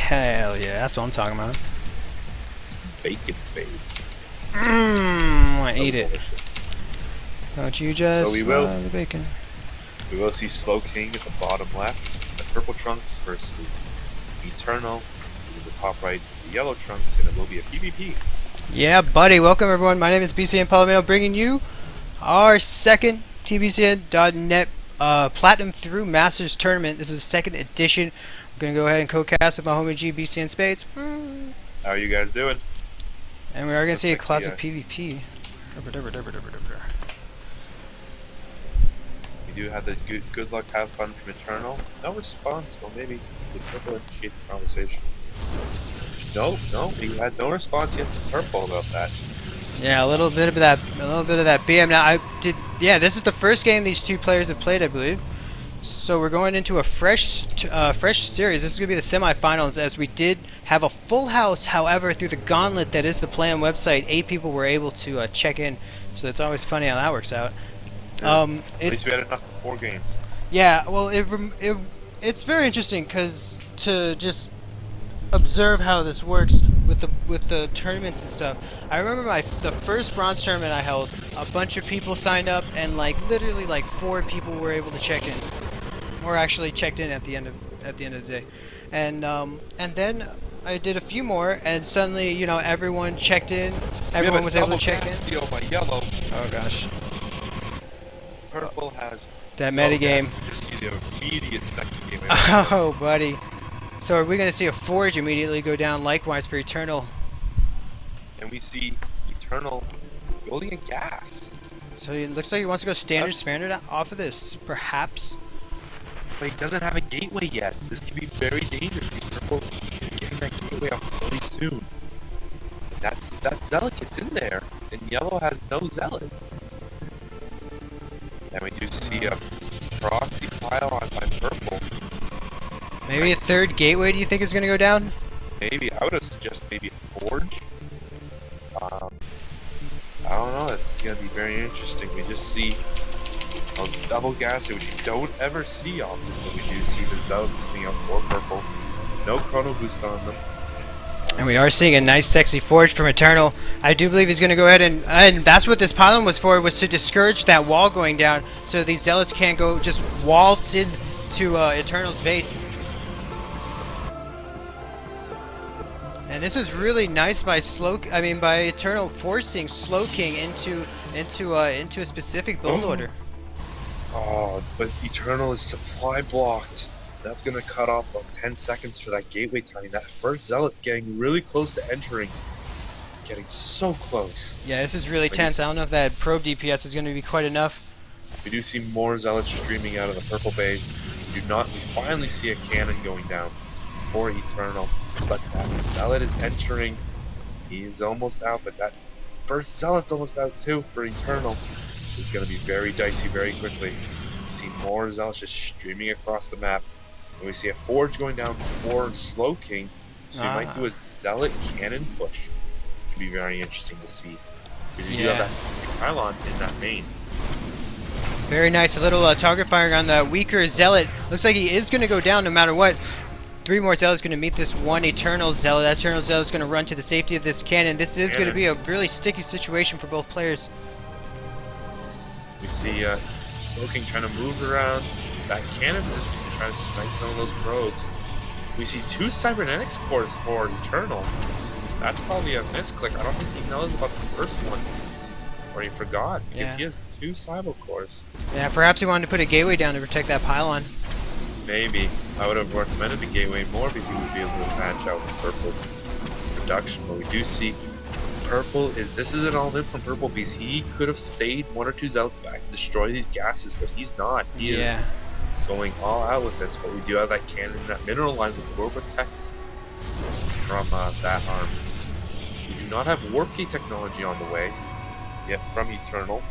Hell yeah, that's what I'm talking about. Bacon spade. I So eat it. delicious. Don't you just So love the bacon? we will see SlowKing at the bottom left, the purple trunks versus Eternal in the top right, the yellow trunks, and it will be a PvP. Yeah, buddy. Welcome everyone. My name is BCN Palomino, bringing you our second TBCN.net Platinum through Masters tournament. This is the second edition. I'm gonna go ahead and co-cast with my homie G BCN Spades. How are you guys doing? And we are gonna see a Looks classic like PvP. we do have the good luck, have fun from Eternal. No response, well maybe the purple initiate the conversation. No, he had no response yet to purple about that. Yeah, a little bit of that BM. Now this is the first game these two players have played, I believe. So we're going into a fresh series. This is going to be the semifinals, as we did have a full house. However, through the gauntlet that is the Plan website, 8 people were able to check in. So it's always funny how that works out. Yeah. At least we had enough for 4 games. Yeah, well, it's very interesting because to just observe how this works with the tournaments and stuff. I remember the first bronze tournament I held. A bunch of people signed up, and literally 4 people were able to check in, or actually checked in at the end of the day. And then I did a few more, and suddenly everyone checked in. Everyone was able to check in. By yellow. Oh gosh. Purple has That metagame. Just the immediate second game. Oh buddy. So are we going to see a Forge immediately go down likewise for Eternal? And we see Eternal building a gas. So it looks like he wants to go standard off of this, perhaps. But he doesn't have a gateway yet. This could be very dangerous. Purple is getting that gateway off really soon. That Zealot gets in there, and Yellow has no Zealot. And we do see a proxy pile on by Purple. Maybe a third gateway, do you think is going to go down? Maybe. I would have suggested maybe a Forge. I don't know. This is going to be very interesting. We just see those double gases, which you don't ever see often. But we do see the Zealots coming out for Purple. No chrono boost on them. And we are seeing a nice sexy Forge from Eternal. I do believe he's going to go ahead and that's what this pylon was for, was to discourage that wall going down so these Zealots can't go just waltz into Eternal's base. And this is really nice by Eternal forcing SlowKing into a specific build order. Oh, but Eternal is supply blocked. That's gonna cut off about 10 seconds for that gateway timing. That first Zealot's getting really close to entering. Getting so close. Yeah, this is really tense. I don't know if that probe DPS is gonna be quite enough. We do see more Zealots streaming out of the purple base. We finally see a cannon going down for Eternal. But that Zealot is entering. He is almost out, but that first Zealot's almost out too for Eternal. It's going to be very dicey very quickly. We see more Zealots just streaming across the map. And we see a Forge going down for SlowKing. So we might do a Zealot cannon push. Which would be very interesting to see. Because you do have that pylon in that main. Very nice. A little target firing on the weaker Zealot. Looks like he is going to go down no matter what. 3 more Zealots going to meet this one Eternal Zealot. That Eternal Zealot is going to run to the safety of this cannon. This is going to be a really sticky situation for both players. We see SlowKing trying to move around that cannon just trying to snipe some of those probes. We see 2 cybernetics cores for Eternal. That's probably a misclick. I don't think he knows about the first one. Or he forgot, because he has 2 cyber cores. Yeah, perhaps he wanted to put a gateway down to protect that pylon. Maybe. I would have recommended the gateway more because we would be able to match out with Purple's production. But we do see this is an all-in from Purple because he could have stayed 1 or 2 Zealots back to destroy these gases, but he's not. He is going all out with this. But we do have that cannon, that mineral line which will protect from that arm. We do not have Warp Gate technology on the way yet from Eternal.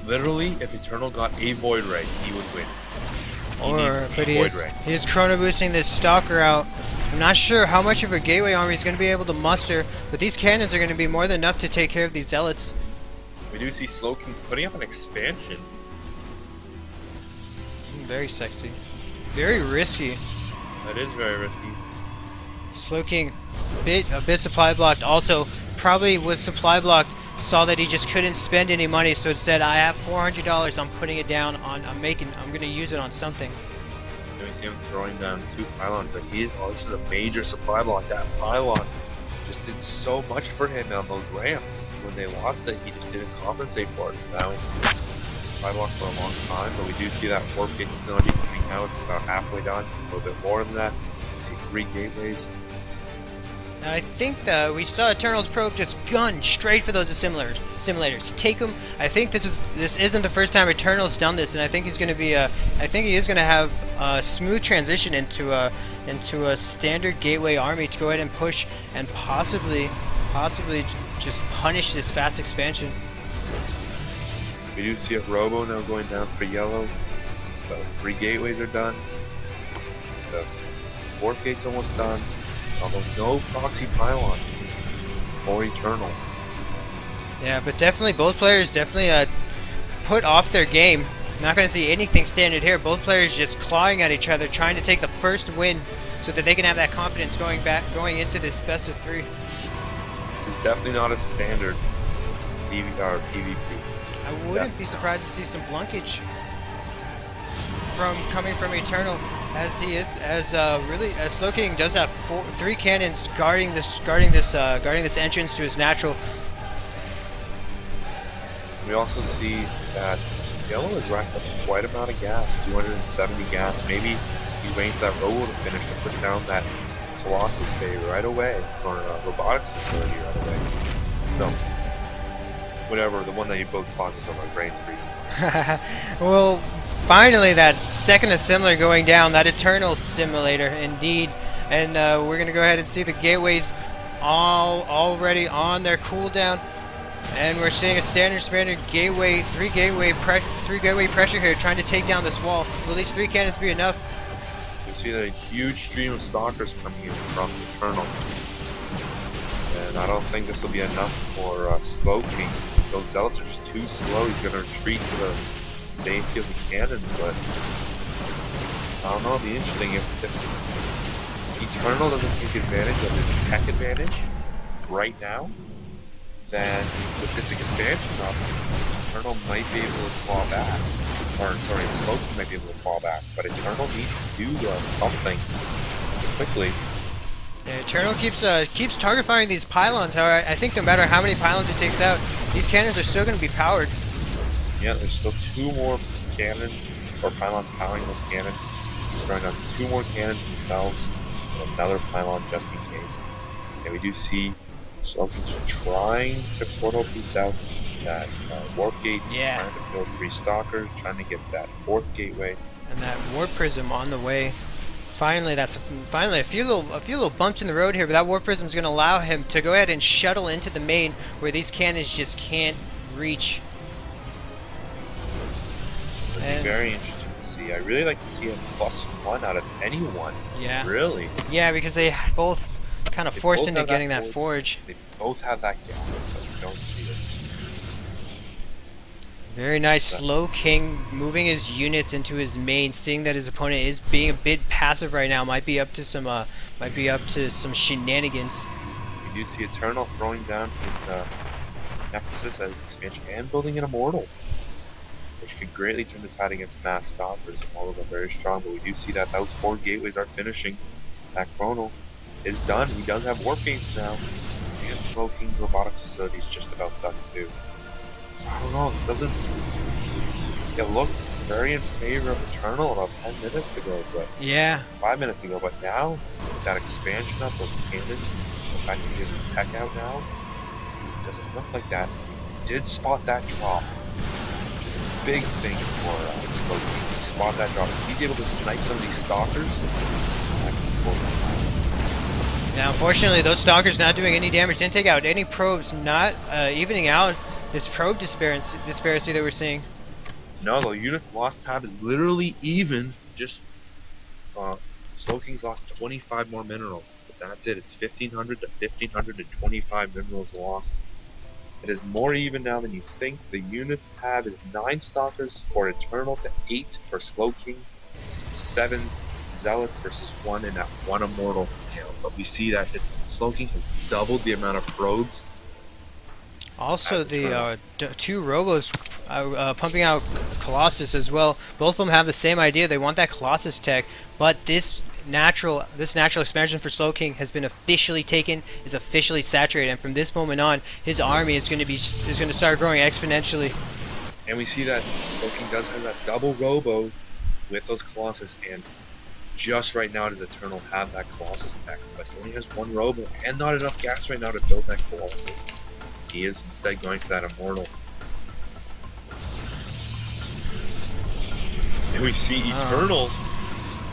Literally, if Eternal got a Void Ray, he would win. But he is chrono boosting this Stalker out. I'm not sure how much of a gateway army he's going to be able to muster, but these cannons are going to be more than enough to take care of these Zealots. We do see SlowKing putting up an expansion. Very sexy. Very risky. That is very risky. SlowKing a bit supply blocked. Also, probably was supply blocked. Saw that he just couldn't spend any money, so it said, "I have $400. I'm putting it down on. I'm gonna use it on something." And we see him throwing down 2 pylons, but this is a major supply block. That pylon just did so much for him on those ramps. When they lost it, he just didn't compensate for it. Now, supply block for a long time, but we do see that warp gate facility coming out. It's about halfway done, a little bit more than that. We see 3 gateways. I think that we saw Eternal's probe just gun straight for those simulators. Take them. I think this isn't the first time Eternal's done this, and I think he's going to be I think he is going to have a smooth transition into a standard gateway army to go ahead and push and possibly just punish this fast expansion. We do see a robo now going down for yellow. So 3 gateways are done. The 4th gate's almost done. Although no proxy pylon or Eternal. Yeah, but definitely both players put off their game. Not going to see anything standard here. Both players just clawing at each other, trying to take the first win, so that they can have that confidence going into this best of 3. This is definitely not a standard CVR PvP. I wouldn't be surprised to see some blunkage coming from Eternal, as SlowKing does have 3 cannons guarding this entrance to his natural. We also see that yellow has racked up quite a amount of gas, 270 gas. Maybe he's waiting for that robo to finish to put down that Colossus Bay right away, or robotics facility right away. So, whatever, the one that you both causes on my brain freeze. Well, finally that second assembler going down, that Eternal simulator indeed, and we're gonna go ahead and see the gateways already on their cooldown, and we're seeing a standard gateway, 3 gateway pressure here, trying to take down this wall. Will these 3 cannons be enough? You see a huge stream of stalkers coming in from Eternal, and I don't think this will be enough for SlowKing. Those zealots are just too slow. He's gonna retreat to the safety of the cannons, but I don't know. It'll be interesting if Eternal doesn't take advantage of his tech advantage right now. Then with this expansion up, Eternal might be able to claw back, or sorry, SlowKing might be able to claw back. But Eternal needs to do something quickly. Yeah, Eternal keeps target firing these pylons. However, I think no matter how many pylons it takes out, these cannons are still going to be powered. Yeah, there's still 2 more cannons, or pylons powering those cannons. He's throwing on 2 more cannons themselves, and another pylon just in case. And we do see SlowKing's trying to portal piece out that warp gate, trying to build 3 stalkers, trying to get that 4th gateway. And that warp prism on the way. Finally, a few little bumps in the road here, but that warp prism is going to allow him to go ahead and shuttle into the main, where these cannons just can't reach. It'll be very interesting to see. I really like to see a +1 out of anyone. Yeah. Really. Yeah, because they both kind of forced into getting that forge. They both have that gap, but we don't see it. Very nice. SlowKing moving his units into his main, seeing that his opponent is being a bit passive right now. Might be up to some shenanigans. We do see Eternal throwing down his Nexus as expansion and building an Immortal, which could greatly turn the tide against mass stoppers. Immortals are very strong, but we do see that those 4 gateways are finishing. That Chrono is done. He does have warp gates now, and SlowKing's robotics facility is just about done too. So I don't know. It looked very in favor of Eternal about 10 minutes ago, but 5 minutes ago. But now with that expansion up, those cannons, the fact that he has his tech out now, it doesn't look like that. He did spot that drop. Big thing for SlowKing to spot that drop. If he's able to snipe some of these stalkers, now unfortunately those stalkers not doing any damage, didn't take out any probes, not evening out this probe disparity that we're seeing. No, the unit's lost tab is literally even. Just SlowKing's lost 25 more minerals, but that's it. It's 1,500 to 1,525 minerals lost. It is more even now than you think. The unit's tab is 9 stalkers for Eternal to 8 for SlowKing, 7 Zealots versus 1 and that 1 Immortal. But we see that SlowKing has doubled the amount of probes. Also, the 2 Robos pumping out Colossus as well. Both of them have the same idea. They want that Colossus tech, but this natural expansion for SlowKing has been officially taken, is officially saturated, and from this moment on, his army is going to start growing exponentially. And we see that SlowKing does have that double Robo with those Colossus, and just right now does Eternal have that Colossus tech, but he only has 1 Robo and not enough gas right now to build that Colossus. He is instead going for that Immortal. And we see Eternal.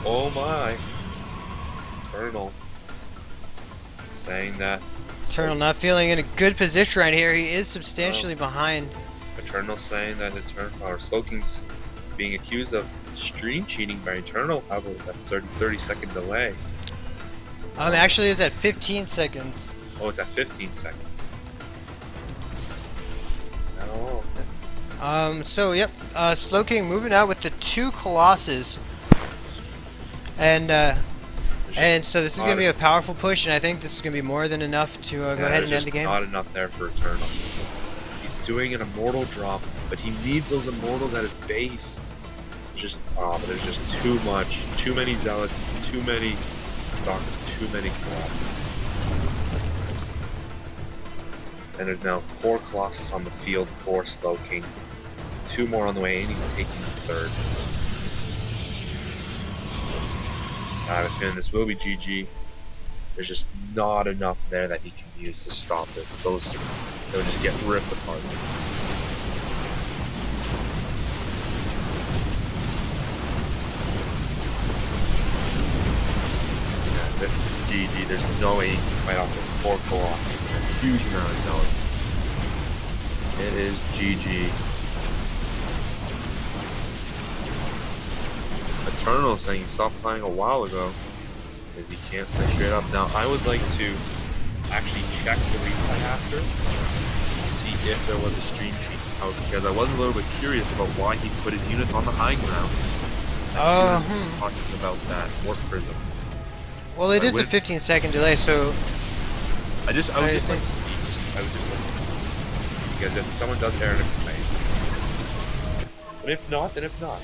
Oh my. Eternal saying that. Eternal not feeling in a good position right here. He is substantially behind. Eternal saying that SlowKing's being accused of stream cheating by Eternal. However, that's 30-second delay. Actually, it's at 15 seconds. Oh, it's at 15 seconds. So yep, SlowKing moving out with the 2 Colossus, and so this is going to be a powerful push, and I think this is going to be more than enough to go ahead and end the game. Not enough there for Eternal. He's doing an Immortal drop, but he needs those Immortals at his base. There's just too much, too many Zealots, too many Stalkers, too many Colossus. And there's now 4 Colossus on the field for SlowKing. 2 more on the way, and he's taking his 3rd. I have a feeling this will be GG. There's just not enough there that he can use to stop this. They'll just get ripped apart. Yeah, this is GG. There's no way he can fight off with 4 Colossus. A huge amount of Zealots. It is GG. Eternal saying he stopped playing a while ago because he can't play straight up. Now I would like to actually check the replay after to see if there was a stream cheat out, because I was a little bit curious about why he put his units on the high ground. Talking about that warp prism. Well, it is a 15-second delay, so I would just like to see. Because if someone does error, it's amazing. But if not, then if not.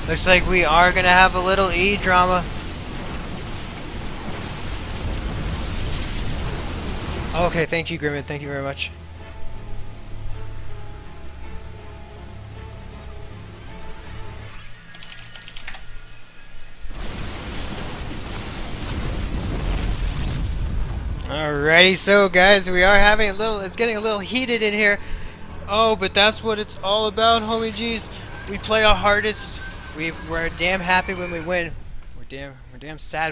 Looks like we are gonna have a little E drama. Okay, thank you, Grimmin. Thank you very much. Alrighty, so guys, we are having it's getting a little heated in here. Oh, but that's what it's all about, homie G's. We play our hardest. We're damn happy when we win. We're damn sad.